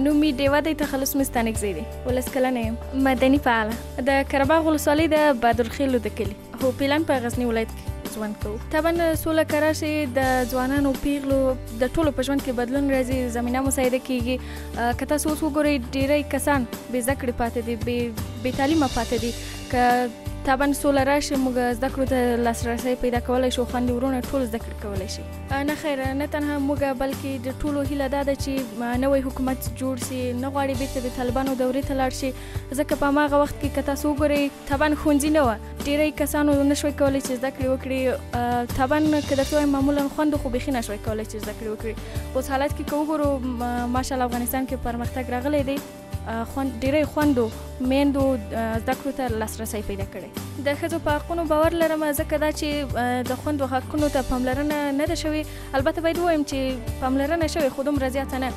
نوم مې ډیوه دی، تخلص مې ستانکزی دی، 19 کلنه یم، مدني فعاله د قرهباغ ولسوالۍ د بادرخیلو د کلي. هو پیلان په غزني ولایت کې ژوند کوو. طبعا سوله که راشي د ځوانانو پیغلو د ټولو په ژوند کې بدلون راځي، زمینه مساعده کیږي. که تاسو اوس وګورئ ډیری کسان بې زده کړې پاتې دي، بې تعلیمه پاتې دي. که طبعا سوله راشي موږ زده کړو ته لاسرسی پیدا کولی شو، خویندې ورونه ټول زده کړې کولی شي. نه خیر، نه تنها موږ بلکې د ټولو هیله دا ده چې نوی حکومت جوړ سي، نه غواړي بیرته د طالبانو دورې ته لاړ شي، ځکه په هماغه وخت کې که تاسو وګورئ طبعا ښوونځي نه وه، ډیری کسانو نه شوی کولی چې زده کړې وکړي. طبعا که درته وایم معمولا خویندو خو بیخي نه شوی کولی چې زده کړې وکړي. اوس حالت کې که وګورو ماشاءالله افغانستان کې پرمختګ راغلی دی، ډیری خویندو میندو زده کړو ته لاسرسی پیدا کړی. د ښځو په حقونو باور لرم، ځکه دا چې د خویندو حقونو ته پاملرنه نه ده شوې. البته باید ووایم چې پاملرنه شوې خو دومره زیاته نه.